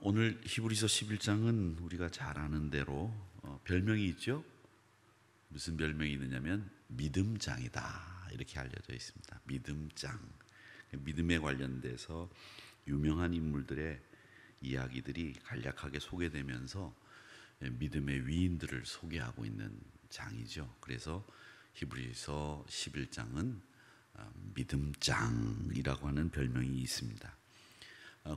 오늘 히브리서 11장은 우리가 잘 아는 대로 별명이 있죠. 무슨 별명이 있느냐면 믿음장이다 이렇게 알려져 있습니다. 믿음장. 믿음에 관련돼서 유명한 인물들의 이야기들이 간략하게 소개되면서 믿음의 위인들을 소개하고 있는 장이죠. 그래서 히브리서 11장은 믿음장이라고 하는 별명이 있습니다.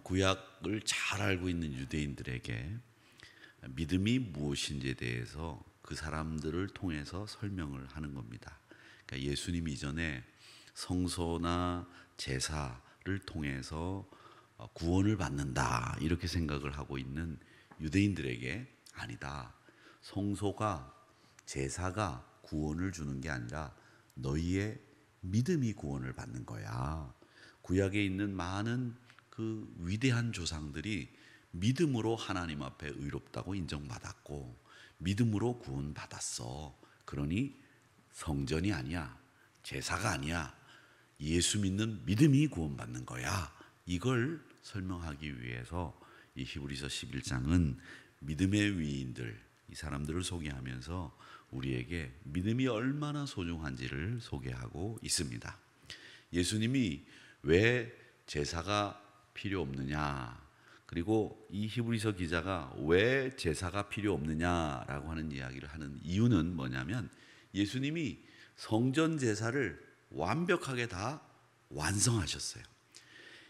구약을 잘 알고 있는 유대인들에게 믿음이 무엇인지에 대해서 그 사람들을 통해서 설명을 하는 겁니다. 그러니까 예수님 이전에 성소나 제사를 통해서 구원을 받는다 이렇게 생각을 하고 있는 유대인들에게 아니다. 성소가 제사가 구원을 주는 게 아니라 너희의 믿음이 구원을 받는 거야. 구약에 있는 많은 그 위대한 조상들이 믿음으로 하나님 앞에 의롭다고 인정받았고 믿음으로 구원받았어. 그러니 성전이 아니야, 제사가 아니야, 예수 믿는 믿음이 구원받는 거야. 이걸 설명하기 위해서 이 히브리서 11장은 믿음의 위인들, 이 사람들을 소개하면서 우리에게 믿음이 얼마나 소중한지를 소개하고 있습니다. 예수님이 왜 제사가 필요 없느냐, 그리고 이 히브리서 기자가 왜 제사가 필요 없느냐라고 하는 이야기를 하는 이유는 뭐냐면 예수님이 성전 제사를 완벽하게 다 완성하셨어요.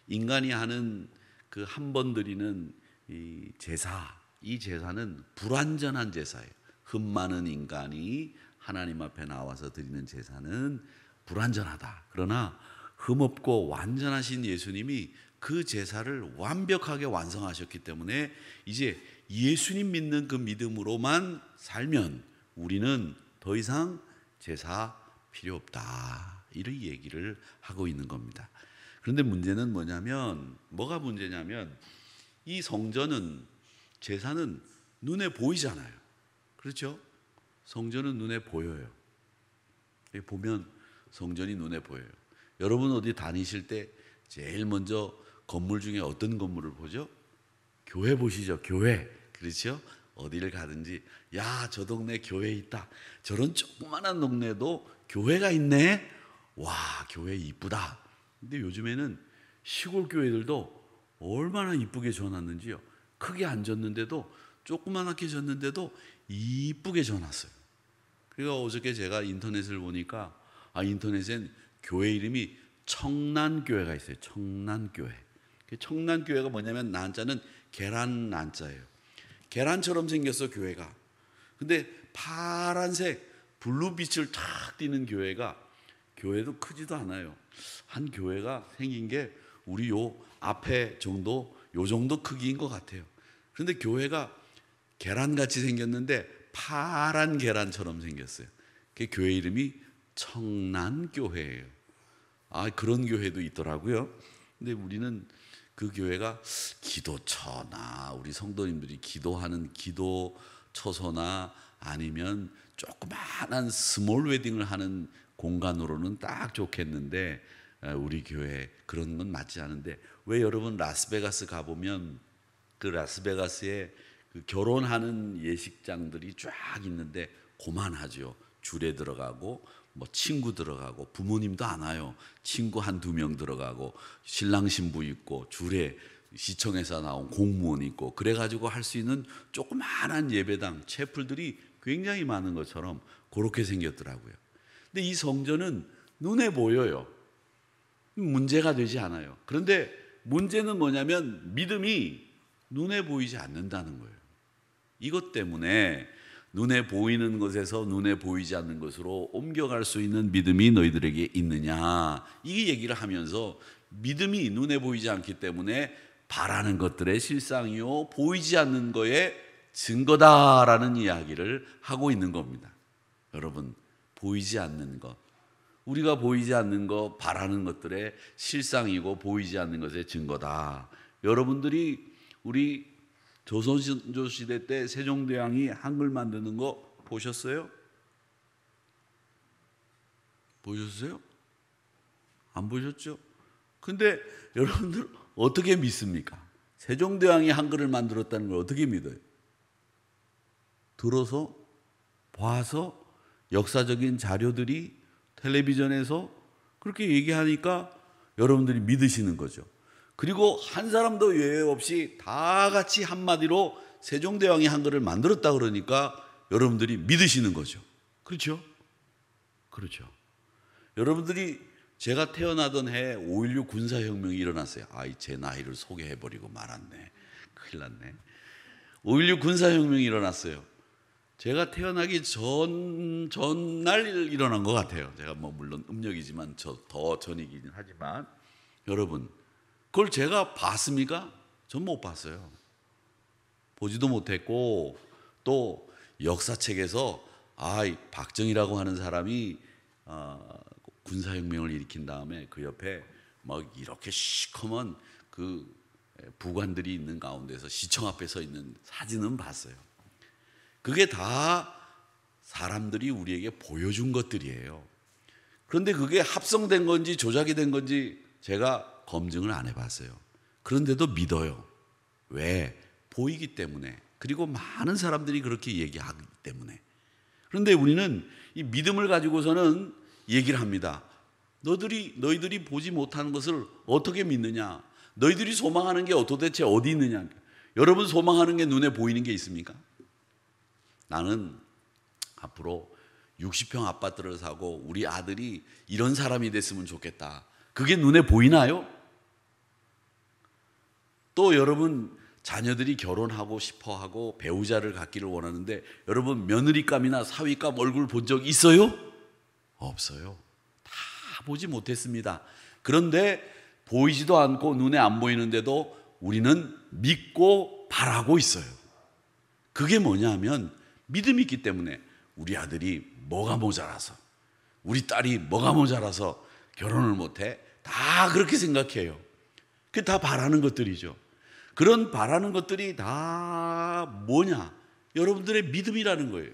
인간이 하는 그 한 번 드리는 이 제사, 이 제사는 불완전한 제사예요. 흠 많은 인간이 하나님 앞에 나와서 드리는 제사는 불완전하다. 그러나 흠없고 완전하신 예수님이 그 제사를 완벽하게 완성하셨기 때문에 이제 예수님 믿는 그 믿음으로만 살면 우리는 더 이상 제사 필요 없다. 이런 얘기를 하고 있는 겁니다. 그런데 문제는 뭐가 문제냐면 이 성전은, 제사는 눈에 보이잖아요. 그렇죠? 성전은 눈에 보여요. 보면 성전이 눈에 보여요. 여러분 어디 다니실 때 제일 먼저 건물 중에 어떤 건물을 보죠? 교회 보시죠. 교회. 그렇죠? 어디를 가든지 야, 저 동네 교회 있다. 저런 조그만한 동네도 교회가 있네. 와, 교회 이쁘다. 근데 요즘에는 시골 교회들도 얼마나 이쁘게 지어놨는지요. 크게 안 졌는데도, 조그만하게 졌는데도 이쁘게 지어놨어요. 그리고 어저께 제가 인터넷을 보니까 인터넷엔 교회 이름이 청란교회가 있어요. 청란교회. 청란교회가 뭐냐면 난자는 계란 난자예요. 계란처럼 생겼어 교회가. 근데 파란색 블루빛을 탁 띠는 교회도 크지도 않아요. 한 교회가 생긴 게 우리 요 앞에 정도, 요 정도 크기인 것 같아요. 그런데 교회가 계란같이 생겼는데 파란 계란처럼 생겼어요. 그 교회 이름이 청란교회예요. 그런 교회도 있더라고요. 근데 우리는 그 교회가 기도처나 우리 성도님들이 기도하는 기도처소나 아니면 조그마한 스몰 웨딩을 하는 공간으로는 딱 좋겠는데 우리 교회 그런 건 맞지 않은데, 왜 여러분 라스베가스 가보면 그 라스베가스에 그 결혼하는 예식장들이 쫙 있는데 고만하죠. 줄에 들어가고 친구 들어가고 부모님도 안 와요. 친구 한두 명 들어가고 신랑 신부 있고 줄에 시청에서 나온 공무원 있고 그래가지고 할 수 있는 조그마한 예배당, 채플들이 굉장히 많은 것처럼 그렇게 생겼더라고요. 근데 이 성전은 눈에 보여요. 문제가 되지 않아요. 그런데 문제는 뭐냐면 믿음이 눈에 보이지 않는다는 거예요. 이것 때문에 눈에 보이는 것에서 눈에 보이지 않는 것으로 옮겨갈 수 있는 믿음이 너희들에게 있느냐, 이 얘기를 하면서 믿음이 눈에 보이지 않기 때문에 바라는 것들의 실상이요 보이지 않는 거의 증거다라는 이야기를 하고 있는 겁니다. 여러분, 보이지 않는 것, 우리가 보이지 않는 것, 바라는 것들의 실상이고 보이지 않는 것의 증거다. 여러분들이 우리 조선조 시대 때 세종대왕이 한글 만드는 거 보셨어요? 보셨어요? 안 보셨죠? 근데 여러분들 어떻게 믿습니까? 세종대왕이 한글을 만들었다는 걸 어떻게 믿어요? 들어서 봐서 역사적인 자료들이 텔레비전에서 그렇게 얘기하니까 여러분들이 믿으시는 거죠. 그리고 한 사람도 예외 없이 다 같이 한마디로 세종대왕이 한글을 만들었다 그러니까 여러분들이 믿으시는 거죠. 그렇죠? 그렇죠. 여러분들이 제가 태어나던 해에 5.16 군사혁명이 일어났어요. 제 나이를 소개해버리고 말았네. 큰일 났네. 5.16 군사혁명이 일어났어요. 제가 태어나기 전날 일어난 것 같아요. 제가 물론 음력이지만 더 전이긴 하지만 여러분 그걸 제가 봤습니까? 전 못 봤어요. 보지도 못했고 또 역사책에서 박정희라고 하는 사람이 군사혁명을 일으킨 다음에 그 옆에 이렇게 시커먼 그 부관들이 있는 가운데서 시청 앞에 서 있는 사진은 봤어요. 그게 다 사람들이 우리에게 보여준 것들이에요. 그런데 그게 합성된 건지 조작이 된 건지 제가 검증을 안 해봤어요. 그런데도 믿어요. 왜? 보이기 때문에. 그리고 많은 사람들이 그렇게 얘기하기 때문에. 그런데 우리는 이 믿음을 가지고서는 얘기를 합니다. 너희들이 보지 못하는 것을 어떻게 믿느냐? 너희들이 소망하는 게 도대체 어디 있느냐? 여러분 소망하는 게 눈에 보이는 게 있습니까? 나는 앞으로 60평 아파트를 사고 우리 아들이 이런 사람이 됐으면 좋겠다. 그게 눈에 보이나요? 또 여러분 자녀들이 결혼하고 싶어하고 배우자를 갖기를 원하는데 여러분 며느리감이나 사위감 얼굴 본 적 있어요? 없어요. 다 보지 못했습니다. 그런데 보이지도 않고 눈에 안 보이는데도 우리는 믿고 바라고 있어요. 그게 뭐냐면 믿음이 있기 때문에 우리 아들이 뭐가 모자라서 우리 딸이 뭐가 모자라서 결혼을 못해? 다 그렇게 생각해요. 그게 다 바라는 것들이죠. 그런 바라는 것들이 다 뭐냐? 여러분들의 믿음이라는 거예요.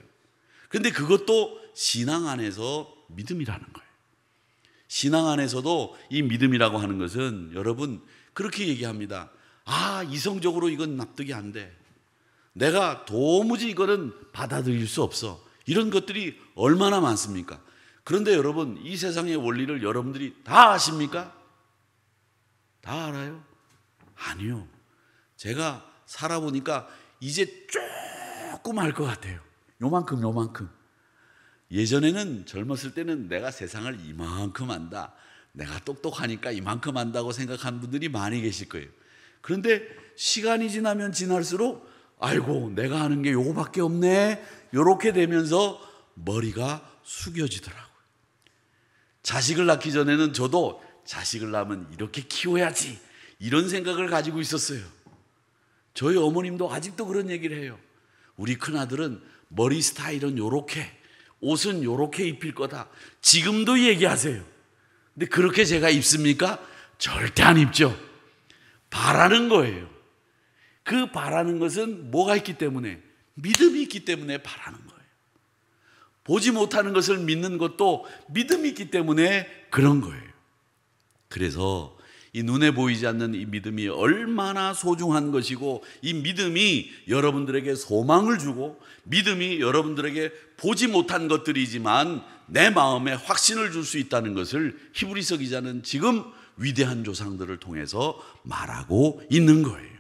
그런데 그것도 신앙 안에서 믿음이라는 거예요. 신앙 안에서도 이 믿음이라고 하는 것은 여러분 그렇게 얘기합니다. 이성적으로 이건 납득이 안 돼. 내가 도무지 이거는 받아들일 수 없어. 이런 것들이 얼마나 많습니까? 그런데 여러분 이 세상의 원리를 여러분들이 다 아십니까? 다 알아요? 아니요. 제가 살아보니까 이제 조금 알 것 같아요. 요만큼. 예전에는 젊었을 때는 내가 세상을 이만큼 안다. 내가 똑똑하니까 이만큼 안다고 생각하는 분들이 많이 계실 거예요. 그런데 시간이 지나면 지날수록 아이고 내가 아는 게 요거밖에 없네. 요렇게 되면서 머리가 숙여지더라고요. 자식을 낳기 전에는 저도 자식을 낳으면 이렇게 키워야지 이런 생각을 가지고 있었어요. 저희 어머님도 아직도 그런 얘기를 해요. 우리 큰아들은 머리 스타일은 요렇게 옷은 요렇게 입힐 거다. 지금도 얘기하세요. 근데 그렇게 제가 입습니까? 절대 안 입죠. 바라는 거예요. 그 바라는 것은 뭐가 있기 때문에? 믿음이 있기 때문에 바라는 거예요. 보지 못하는 것을 믿는 것도 믿음이 있기 때문에 그런 거예요. 그래서 이 눈에 보이지 않는 이 믿음이 얼마나 소중한 것이고 이 믿음이 여러분들에게 소망을 주고 믿음이 여러분들에게 보지 못한 것들이지만 내 마음에 확신을 줄 수 있다는 것을 히브리서 기자는 지금 위대한 조상들을 통해서 말하고 있는 거예요.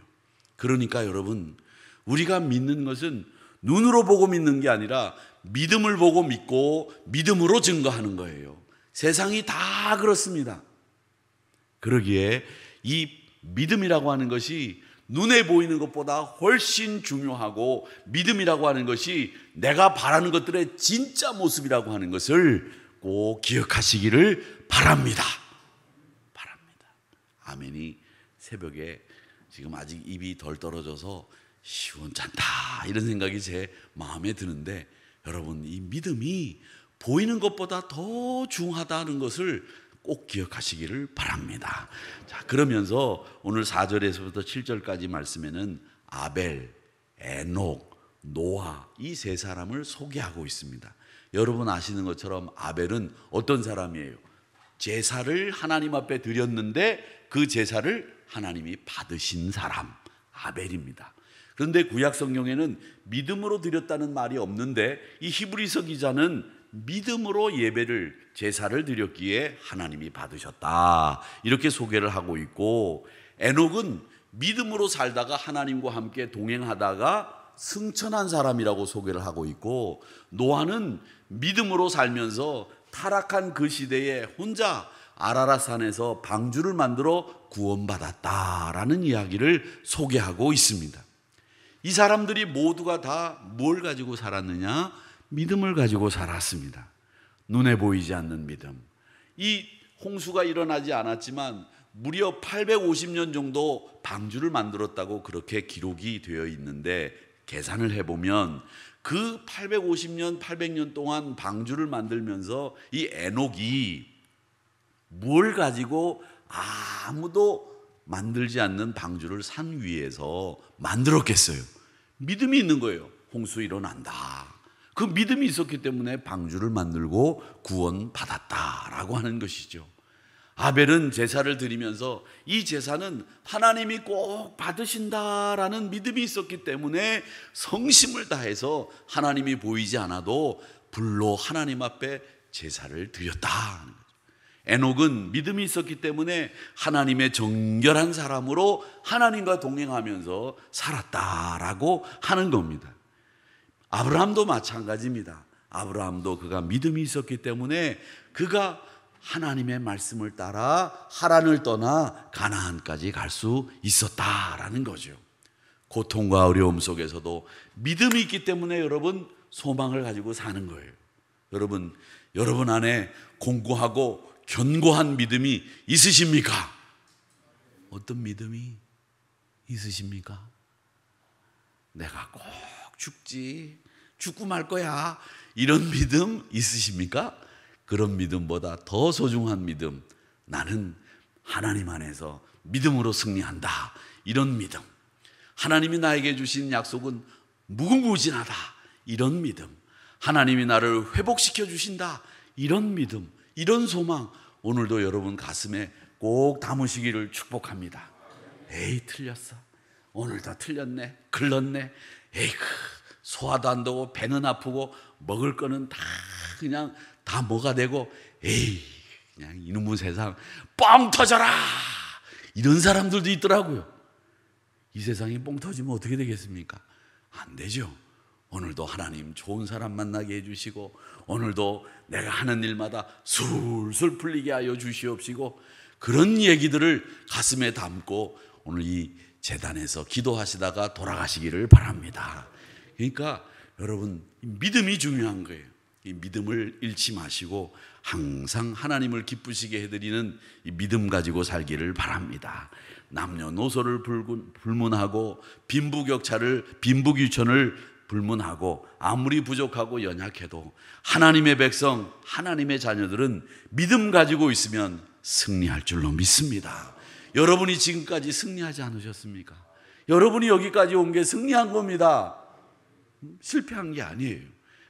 그러니까 여러분 우리가 믿는 것은 눈으로 보고 믿는 게 아니라 믿음을 보고 믿고 믿음으로 증거하는 거예요. 세상이 다 그렇습니다. 그러기에 이 믿음이라고 하는 것이 눈에 보이는 것보다 훨씬 중요하고 믿음이라고 하는 것이 내가 바라는 것들의 진짜 모습이라고 하는 것을 꼭 기억하시기를 바랍니다. 아멘이 새벽에 지금 아직 입이 덜 떨어져서 시원찮다 이런 생각이 제 마음에 드는데 여러분 이 믿음이 보이는 것보다 더 중하다는 것을 꼭 기억하시기를 바랍니다. 자, 그러면서 오늘 4절에서부터 7절까지 말씀에는 아벨, 에녹, 노아 이 세 사람을 소개하고 있습니다. 여러분 아시는 것처럼 아벨은 어떤 사람이에요? 제사를 하나님 앞에 드렸는데 그 제사를 하나님이 받으신 사람, 아벨입니다. 그런데 구약 성경에는 믿음으로 드렸다는 말이 없는데 이 히브리서 기자는 믿음으로 예배를 제사를 드렸기에 하나님이 받으셨다 이렇게 소개를 하고 있고, 에녹은 믿음으로 살다가 하나님과 함께 동행하다가 승천한 사람이라고 소개를 하고 있고, 노아는 믿음으로 살면서 타락한 그 시대에 혼자 아라랏산에서 방주를 만들어 구원받았다라는 이야기를 소개하고 있습니다. 이 사람들이 모두가 다 뭘 가지고 살았느냐? 믿음을 가지고 살았습니다. 눈에 보이지 않는 믿음. 이 홍수가 일어나지 않았지만 무려 850년 정도 방주를 만들었다고 그렇게 기록이 되어 있는데, 계산을 해보면 그 850년, 800년 동안 방주를 만들면서 이 에녹이 뭘 가지고 아무도 만들지 않는 방주를 산 위에서 만들었겠어요? 믿음이 있는 거예요. 홍수 일어난다. 그 믿음이 있었기 때문에 방주를 만들고 구원받았다라고 하는 것이죠. 아벨은 제사를 드리면서 이 제사는 하나님이 꼭 받으신다라는 믿음이 있었기 때문에 성심을 다해서 하나님이 보이지 않아도 불로 하나님 앞에 제사를 드렸다. 에녹은 믿음이 있었기 때문에 하나님의 정결한 사람으로 하나님과 동행하면서 살았다라고 하는 겁니다. 아브라함도 마찬가지입니다. 아브라함도 그가 믿음이 있었기 때문에 그가 하나님의 말씀을 따라 하란을 떠나 가나안까지 갈 수 있었다라는 거죠. 고통과 어려움 속에서도 믿음이 있기 때문에 여러분 소망을 가지고 사는 거예요. 여러분 안에 공고하고 견고한 믿음이 있으십니까? 어떤 믿음이 있으십니까? 내가 꼭 죽고 말 거야, 이런 믿음 있으십니까? 그런 믿음보다 더 소중한 믿음, 나는 하나님 안에서 믿음으로 승리한다, 이런 믿음. 하나님이 나에게 주신 약속은 무궁무진하다, 이런 믿음. 하나님이 나를 회복시켜 주신다, 이런 믿음, 이런 소망, 오늘도 여러분 가슴에 꼭 담으시기를 축복합니다. 에이, 틀렸어, 오늘도 틀렸네, 글렀네, 에이그, 소화도 안 되고 배는 아프고 먹을 거는 다 그냥 다 뭐가 되고, 에이, 그냥 이놈의 세상 뻥 터져라, 이런 사람들도 있더라고요. 이 세상이 뻥 터지면 어떻게 되겠습니까? 안 되죠. 오늘도 하나님 좋은 사람 만나게 해주시고, 오늘도 내가 하는 일마다 술술 풀리게 하여 주시옵시고, 그런 얘기들을 가슴에 담고 오늘 이 제단에서 기도하시다가 돌아가시기를 바랍니다. 그러니까 여러분, 믿음이 중요한 거예요. 이 믿음을 잃지 마시고 항상 하나님을 기쁘시게 해드리는 이 믿음 가지고 살기를 바랍니다. 남녀노소를 불문하고 빈부귀천을 불문하고 아무리 부족하고 연약해도 하나님의 백성, 하나님의 자녀들은 믿음 가지고 있으면 승리할 줄로 믿습니다. 여러분이 지금까지 승리하지 않으셨습니까? 여러분이 여기까지 온 게 승리한 겁니다. 실패한 게 아니에요.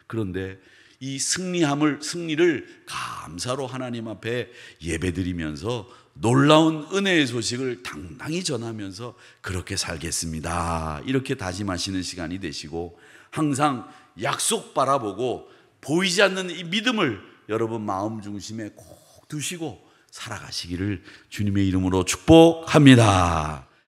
그런데 이 승리를 감사로 하나님 앞에 예배드리면서 놀라운 은혜의 소식을 당당히 전하면서 그렇게 살겠습니다, 이렇게 다짐하시는 시간이 되시고, 항상 약속 바라보고 보이지 않는 이 믿음을 여러분 마음 중심에 꼭 두시고 살아가시기를 주님의 이름으로 축복합니다.